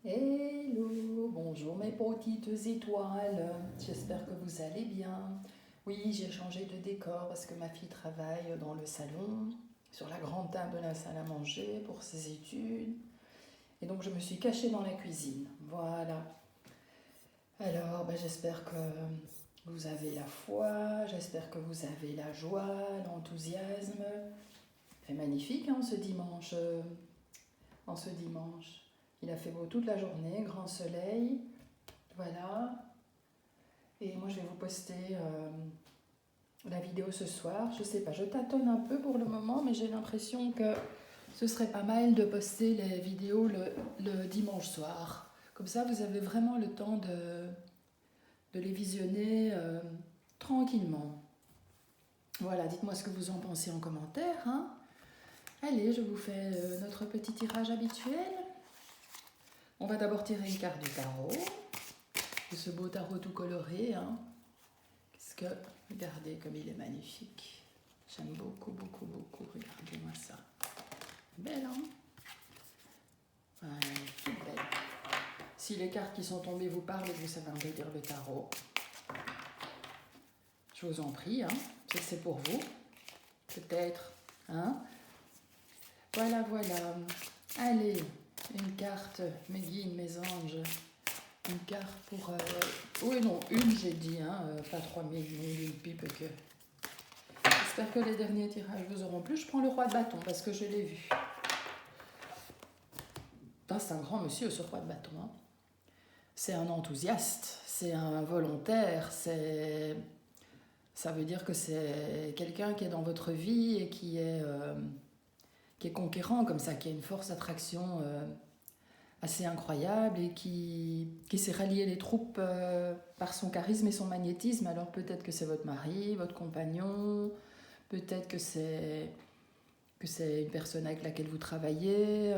Hello, bonjour mes petites étoiles, j'espère que vous allez bien. Oui, j'ai changé de décor parce que ma fille travaille dans le salon, sur la grande table de la salle à manger pour ses études. Et donc je me suis cachée dans la cuisine. Voilà. Alors, j'espère que vous avez la foi, j'espère que vous avez la joie, l'enthousiasme. C'est magnifique hein, ce dimanche. En ce dimanche. Il a fait beau toute la journée, grand soleil. Voilà. Et moi, je vais vous poster la vidéo ce soir. Je sais pas, je tâtonne un peu pour le moment, mais j'ai l'impression que ce serait pas mal de poster les vidéos le dimanche soir. Comme ça, vous avez vraiment le temps de les visionner tranquillement. Voilà, dites-moi ce que vous en pensez en commentaire. Hein. Allez, je vous fais notre petit tirage habituel. On va d'abord tirer une carte du tarot. De ce beau tarot tout coloré. Hein. Qu'est-ce que... Regardez comme il est magnifique. J'aime beaucoup, beaucoup, beaucoup. Regardez-moi ça. Belle, hein? Ouais, toute belle. Si les cartes qui sont tombées vous parlent et que vous savez un peu lire le tarot, je vous en prie, hein. C'est que c'est pour vous. Peut-être. Hein? Voilà, voilà. Allez, une carte, mes guides, mes anges. Une carte pour... Oui, non, une j'ai dit, hein, pas 3000, mais une pipe que... J'espère que les derniers tirages vous auront plu. Je prends le roi de bâton parce que je l'ai vu. C'est un grand monsieur, ce roi de bâton. Hein. C'est un enthousiaste, c'est un volontaire, ça veut dire que c'est quelqu'un qui est dans votre vie et qui est conquérant comme ça, qui a une force d'attraction assez incroyable et qui sait rallier les troupes par son charisme et son magnétisme. Alors peut-être que c'est votre mari, votre compagnon, peut-être que c'est une personne avec laquelle vous travaillez,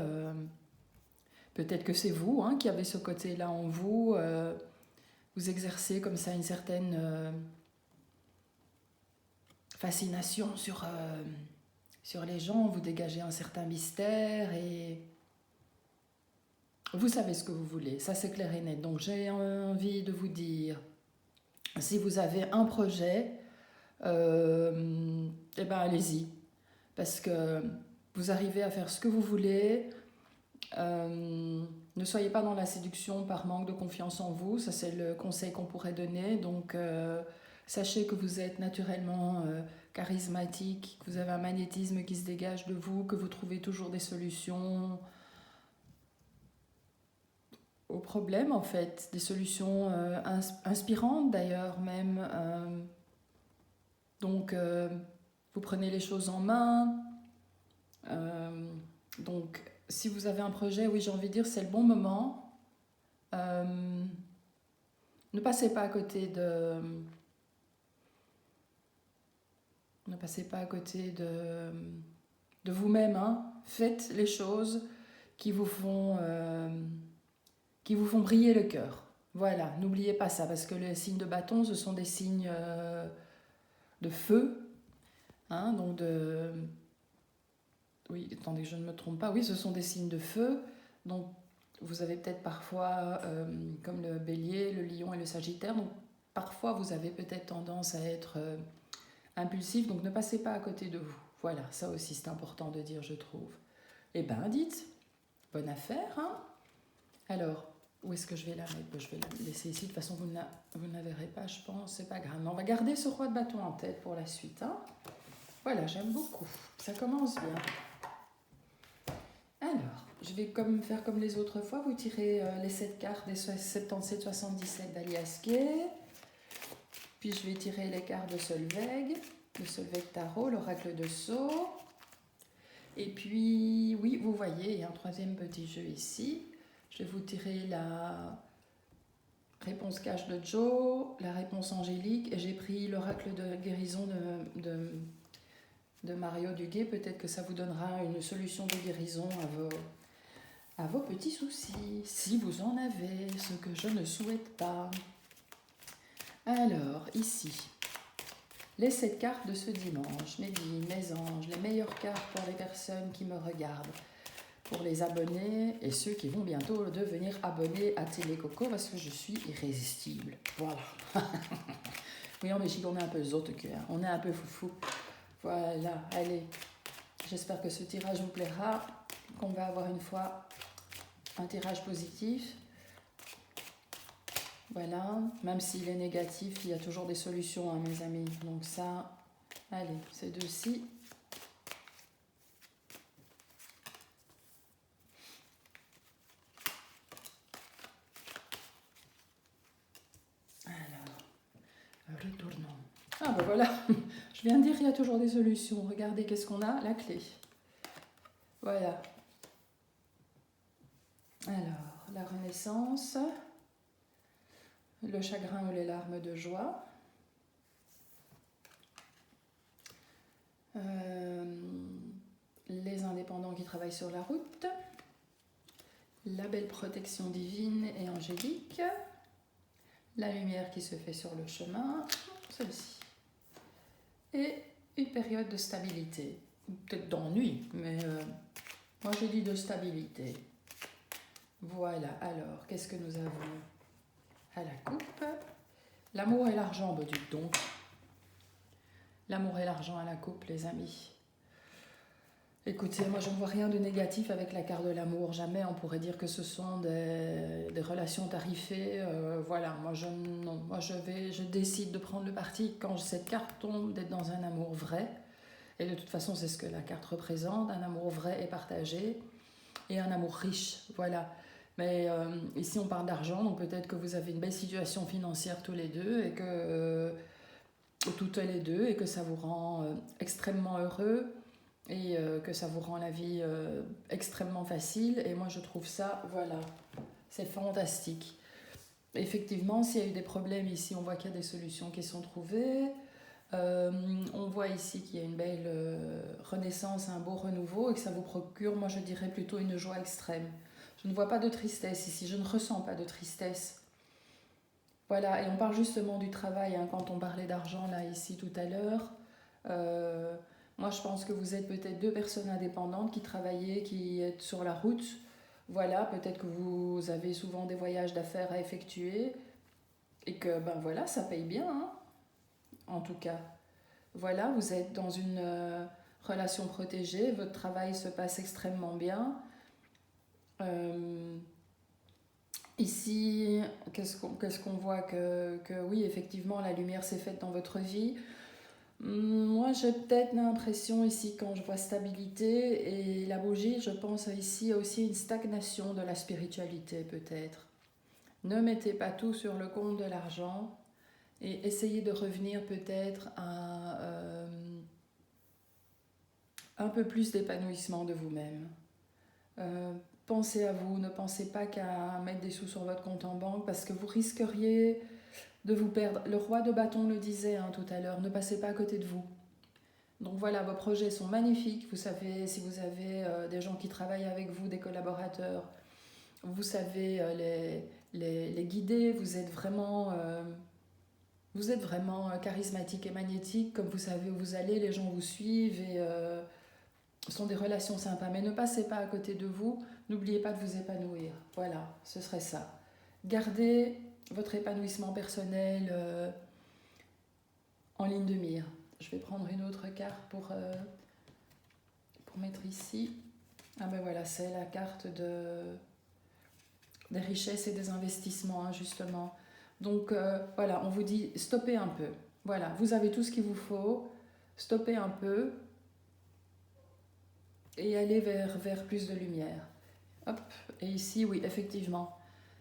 peut-être que c'est vous hein, qui avez ce côté-là en vous. Vous exercez comme ça une certaine fascination sur les gens, vous dégagez un certain mystère et vous savez ce que vous voulez, ça c'est clair et net. Donc j'ai envie de vous dire, si vous avez un projet, eh ben allez-y, parce que vous arrivez à faire ce que vous voulez. Ne soyez pas dans la séduction par manque de confiance en vous, ça c'est le conseil qu'on pourrait donner. Donc sachez que vous êtes naturellement charismatique, que vous avez un magnétisme qui se dégage de vous, que vous trouvez toujours des solutions aux problèmes en fait, des solutions inspirantes d'ailleurs même. Donc vous prenez les choses en main. Donc si vous avez un projet, oui j'ai envie de dire c'est le bon moment. Ne passez pas à côté ne passez pas à côté de vous-même. Hein. Faites les choses qui vous font briller le cœur. Voilà, n'oubliez pas ça, parce que les signes de bâton, ce sont des signes de feu. Hein, donc de... Oui, attendez, je ne me trompe pas. Oui, ce sont des signes de feu. Donc vous avez peut-être parfois, comme le bélier, le lion et le sagittaire, donc parfois vous avez peut-être tendance à être impulsif, donc ne passez pas à côté de vous. Voilà, ça aussi c'est important de dire, je trouve. Eh ben, dites, bonne affaire. Hein. Alors, où est-ce que je vais la mettre? Je vais la laisser ici, de toute façon vous ne la verrez pas, je pense, c'est pas grave. Mais on va garder ce roi de bâton en tête pour la suite. Hein. Voilà, j'aime beaucoup, ça commence bien. Alors, je vais faire comme les autres fois, vous tirez les 7 cartes des 77-77 d'Alias Gay. Puis je vais tirer les cartes de Solveig, Tarot, l'oracle de Sceaux. Et puis, oui, vous voyez, il y a un troisième petit jeu ici. Je vais vous tirer la réponse cash de Joe, la réponse angélique, et j'ai pris l'oracle de guérison de Mario Duguay. Peut-être que ça vous donnera une solution de guérison à vos petits soucis, si vous en avez, ce que je ne souhaite pas. Alors, ici, les 7 cartes de ce dimanche, mes guides, mes anges, les meilleures cartes pour les personnes qui me regardent. pour les abonnés et ceux qui vont bientôt devenir abonnés à Télé Coco parce que je suis irrésistible. Voilà. Oui, en Belgique, on est un peu zotte, hein. On est un peu foufou. Voilà, allez. J'espère que ce tirage vous plaira, qu'on va avoir une fois un tirage positif. Voilà, même s'il est négatif, il y a toujours des solutions, hein, mes amis. Donc ça, allez, ces deux-ci. Alors, retournons. Ah ben voilà, je viens de dire qu'il y a toujours des solutions. Regardez qu'est-ce qu'on a, la clé. Voilà. Alors, la renaissance, le chagrin ou les larmes de joie, les indépendants qui travaillent sur la route, la belle protection divine et angélique, la lumière qui se fait sur le chemin, celle-ci, et une période de stabilité, peut-être d'ennui, mais moi j'ai dit de stabilité. Voilà, alors, qu'est-ce que nous avons à la coupe? L'amour et l'argent, bah dites donc. L'amour et l'argent à la coupe, les amis. Écoutez, moi je ne vois rien de négatif avec la carte de l'amour. Jamais on pourrait dire que ce sont des relations tarifées. Voilà, moi je décide de prendre le parti quand cette carte tombe d'être dans un amour vrai. Et de toute façon, c'est ce que la carte représente, un amour vrai et partagé. Et un amour riche, voilà. Mais ici on parle d'argent, donc peut-être que vous avez une belle situation financière tous les deux et que toutes les deux et que ça vous rend extrêmement heureux et que ça vous rend la vie extrêmement facile. Et moi je trouve ça, voilà, c'est fantastique. Effectivement, s'il y a eu des problèmes ici, on voit qu'il y a des solutions qui sont trouvées. On voit ici qu'il y a une belle renaissance, un beau renouveau et que ça vous procure, moi je dirais plutôt une joie extrême. Je ne vois pas de tristesse ici, je ne ressens pas de tristesse. Voilà, et on parle justement du travail, hein, quand on parlait d'argent là ici tout à l'heure. Moi je pense que vous êtes peut-être deux personnes indépendantes qui travaillez, qui êtes sur la route. Voilà, peut-être que vous avez souvent des voyages d'affaires à effectuer et que ben voilà, ça paye bien, hein, en tout cas. Voilà, vous êtes dans une relation protégée, votre travail se passe extrêmement bien. Ici, qu'est-ce qu'on voit que oui, effectivement, la lumière s'est faite dans votre vie. Moi, j'ai peut-être l'impression ici, quand je vois stabilité et la bougie, je pense ici aussi une stagnation de la spiritualité, peut-être. Ne mettez pas tout sur le compte de l'argent et essayez de revenir peut-être à un peu plus d'épanouissement de vous-même. Pensez à vous, ne pensez pas qu'à mettre des sous sur votre compte en banque parce que vous risqueriez de vous perdre. Le roi de bâton le disait, hein, tout à l'heure, ne passez pas à côté de vous. Donc voilà, vos projets sont magnifiques. Vous savez, si vous avez des gens qui travaillent avec vous, des collaborateurs, vous savez les guider, vous êtes vraiment charismatique et magnétique. Comme vous savez où vous allez, les gens vous suivent et ce sont des relations sympas. Mais ne passez pas à côté de vous. N'oubliez pas de vous épanouir. Voilà, ce serait ça. Gardez votre épanouissement personnel en ligne de mire. Je vais prendre une autre carte pour mettre ici. Ah ben voilà, c'est la carte des richesses et des investissements, hein, justement. Donc voilà, on vous dit stoppez un peu. Voilà, vous avez tout ce qu'il vous faut. Stoppez un peu et allez vers plus de lumière. Hop, et ici, oui, effectivement.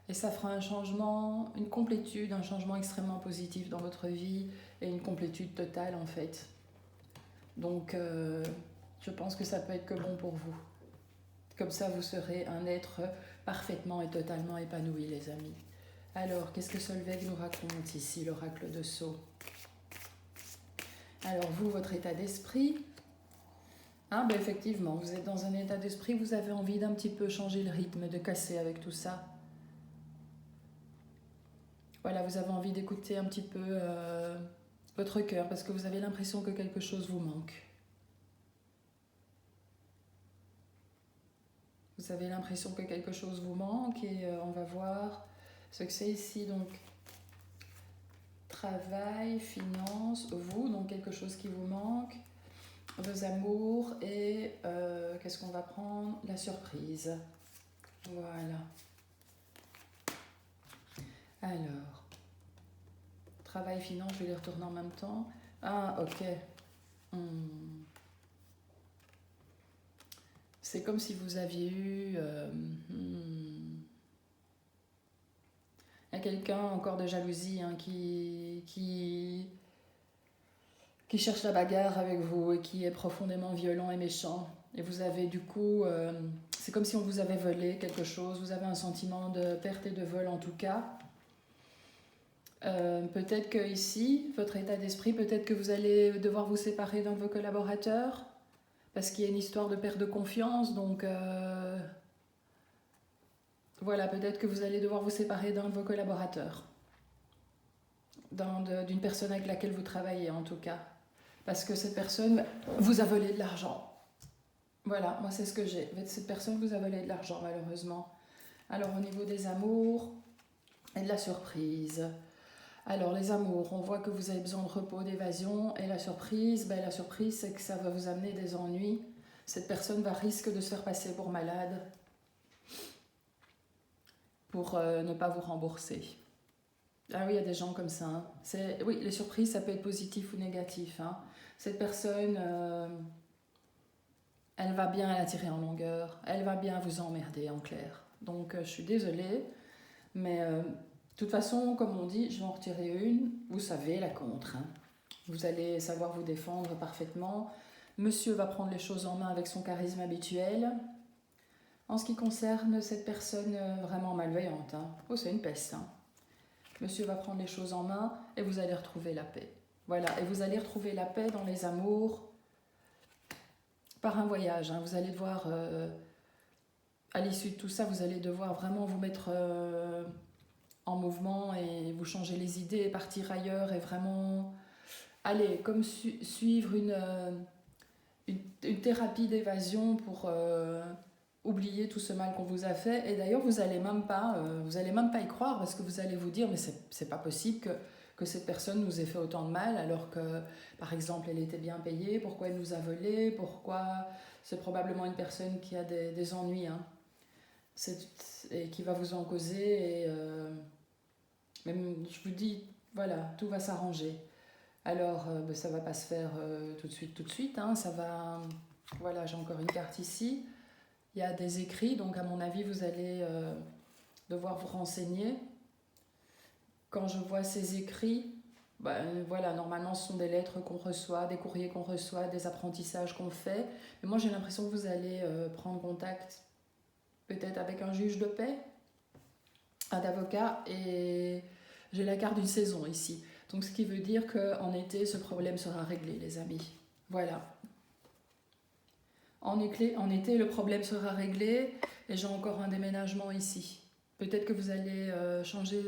Et ça fera un changement, une complétude, un changement extrêmement positif dans votre vie et une complétude totale en fait. Donc je pense que ça peut être que bon pour vous. Comme ça, vous serez un être parfaitement et totalement épanoui, les amis. Alors, qu'est-ce que Solveig nous raconte ici, l'oracle de Sceaux? Alors, vous, votre état d'esprit. Ah, ben effectivement, vous êtes dans un état d'esprit, vous avez envie d'un petit peu changer le rythme, de casser avec tout ça. Voilà, vous avez envie d'écouter un petit peu votre cœur parce que vous avez l'impression que quelque chose vous manque. Vous avez l'impression que quelque chose vous manque et on va voir ce que c'est ici. Donc, travail, finance, vous, donc quelque chose qui vous manque, vos amours et qu'est-ce qu'on va prendre? La surprise. Voilà. Alors, travail, finance, je vais les retourner en même temps. Ah, ok. C'est comme si vous aviez eu... Il y a quelqu'un encore de jalousie hein, qui cherche la bagarre avec vous et qui est profondément violent et méchant. Et vous avez du coup... c'est comme si on vous avait volé quelque chose. Vous avez un sentiment de perte et de vol en tout cas. Peut-être que ici, votre état d'esprit, peut-être que vous allez devoir vous séparer d'un de vos collaborateurs parce qu'il y a une histoire de perte de confiance. Donc voilà, peut-être que vous allez devoir vous séparer d'un de vos collaborateurs, d'une personne avec laquelle vous travaillez en tout cas, parce que cette personne vous a volé de l'argent. Voilà, moi c'est ce que j'ai. Cette personne vous a volé de l'argent malheureusement. Alors au niveau des amours et de la surprise. Alors les amours, on voit que vous avez besoin de repos, d'évasion. Et la surprise, la surprise c'est que ça va vous amener des ennuis. Cette personne va risquer de se faire passer pour malade pour ne pas vous rembourser. Ah oui, il y a des gens comme ça. Hein. Oui, les surprises, ça peut être positif ou négatif. Hein. Cette personne, elle va bien la tirer en longueur. Elle va bien vous emmerder en clair. Donc je suis désolée, mais de toute façon, comme on dit, je vais en retirer une. Vous savez, la contre. Hein. Vous allez savoir vous défendre parfaitement. Monsieur va prendre les choses en main avec son charisme habituel. En ce qui concerne cette personne vraiment malveillante, hein. Oh, c'est une peste. Hein. Monsieur va prendre les choses en main et vous allez retrouver la paix. Voilà, et vous allez retrouver la paix dans les amours par un voyage. Hein. Vous allez devoir, à l'issue de tout ça, vous allez devoir vraiment vous mettre en mouvement et vous changer les idées et partir ailleurs et vraiment aller comme suivre une thérapie d'évasion pour oublier tout ce mal qu'on vous a fait. Et d'ailleurs, vous allez même pas y croire parce que vous allez vous dire mais c'est pas possible que cette personne nous ait fait autant de mal alors que, par exemple, elle était bien payée, pourquoi elle nous a volé, pourquoi... C'est probablement une personne qui a des ennuis, hein. Et qui va vous en causer. Et même, je vous dis, voilà, tout va s'arranger. Alors, ça va pas se faire tout de suite. Hein, ça va... Voilà, j'ai encore une carte ici. Il y a des écrits, donc à mon avis, vous allez devoir vous renseigner. Quand je vois ces écrits, voilà, normalement ce sont des lettres qu'on reçoit, des courriers qu'on reçoit, des apprentissages qu'on fait. Mais moi j'ai l'impression que vous allez prendre contact peut-être avec un juge de paix, un avocat, et j'ai la carte d'une saison ici. Donc ce qui veut dire qu'en été, ce problème sera réglé, les amis. Voilà. En été, le problème sera réglé et j'ai encore un déménagement ici. Peut-être que vous allez changer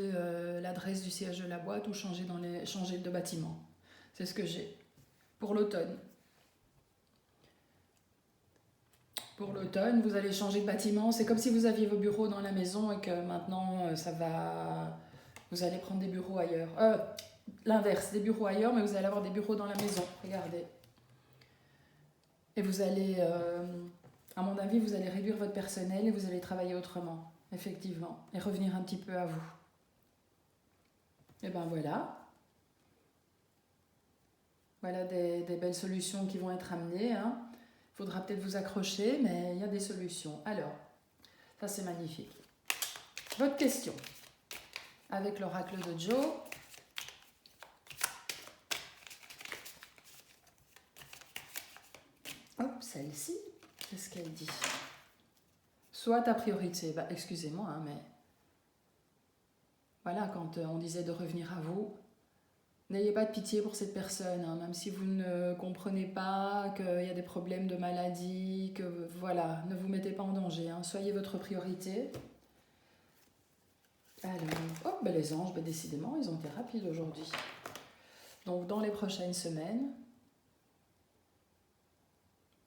l'adresse du siège de la boîte ou changer de bâtiment. C'est ce que j'ai. Pour l'automne. Pour l'automne, vous allez changer de bâtiment. C'est comme si vous aviez vos bureaux dans la maison et que maintenant, ça va... Vous allez prendre des bureaux ailleurs. L'inverse, des bureaux ailleurs, mais vous allez avoir des bureaux dans la maison. Regardez. Et vous allez, à mon avis, vous allez réduire votre personnel et vous allez travailler autrement, effectivement, et revenir un petit peu à vous. Et ben voilà. Voilà des belles solutions qui vont être amenées. Hein. Il faudra peut-être vous accrocher, mais il y a des solutions. Alors, ça c'est magnifique. Votre question avec l'oracle de Joe. Hop, celle-ci, qu'est-ce qu'elle dit? Soit ta priorité, excusez-moi, hein, mais voilà, quand on disait de revenir à vous, n'ayez pas de pitié pour cette personne, hein, même si vous ne comprenez pas qu'il y a des problèmes de maladie, que voilà, ne vous mettez pas en danger, hein, soyez votre priorité. Alors, les anges, décidément, ils ont été rapides aujourd'hui. Donc, dans les prochaines semaines...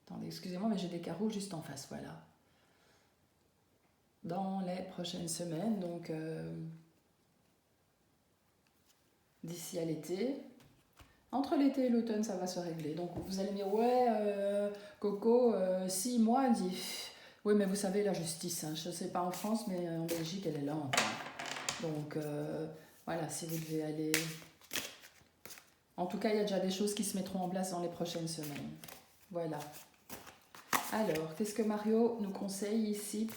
Attendez, excusez-moi, mais j'ai des carreaux juste en face, voilà. dans les prochaines semaines, donc d'ici à l'été. Entre l'été et l'automne, ça va se régler. Donc vous allez me dire, ouais, Coco, 6 mois, dit. Oui, mais vous savez, la justice, hein, je ne sais pas en France, mais en Belgique, elle est lente. Donc voilà, si vous devez aller... En tout cas, il y a déjà des choses qui se mettront en place dans les prochaines semaines. Voilà. Alors, qu'est-ce que Mario nous conseille ici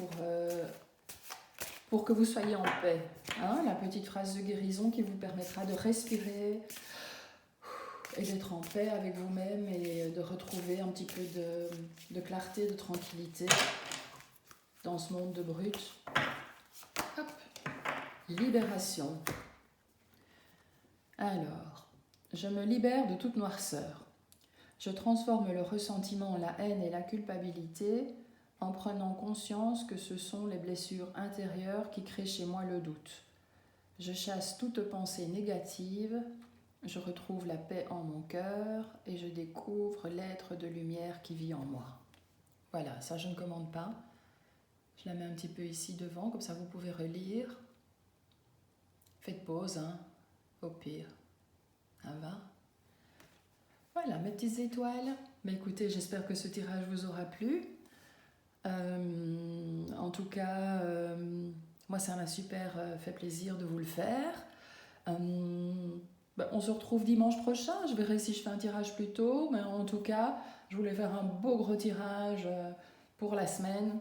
pour que vous soyez en paix, hein? La petite phrase de guérison qui vous permettra de respirer et d'être en paix avec vous-même et de retrouver un petit peu de clarté, de tranquillité dans ce monde de brut. Hop. Libération. Alors, je me libère de toute noirceur. Je transforme le ressentiment, la haine et la culpabilité en prenant conscience que ce sont les blessures intérieures qui créent chez moi le doute. Je chasse toute pensée négative, je retrouve la paix en mon cœur et je découvre l'être de lumière qui vit en moi. Voilà, ça je ne commande pas. Je la mets un petit peu ici devant, comme ça vous pouvez relire. Faites pause, hein, au pire. Ça va ? Voilà, mes petites étoiles. Mais écoutez, j'espère que ce tirage vous aura plu. En tout cas, moi, ça m'a super fait plaisir de vous le faire. On se retrouve dimanche prochain. Je verrai si je fais un tirage plus tôt. Mais en tout cas, je voulais faire un beau gros tirage pour la semaine.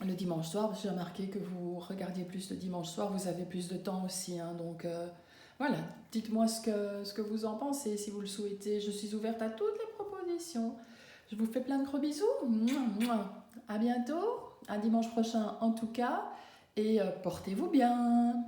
Le dimanche soir, parce que j'ai remarqué que vous regardiez plus le dimanche soir. Vous avez plus de temps aussi. Hein, donc... Voilà, dites-moi ce que vous en pensez, si vous le souhaitez. Je suis ouverte à toutes les propositions. Je vous fais plein de gros bisous. À bientôt, à dimanche prochain en tout cas. Et portez-vous bien.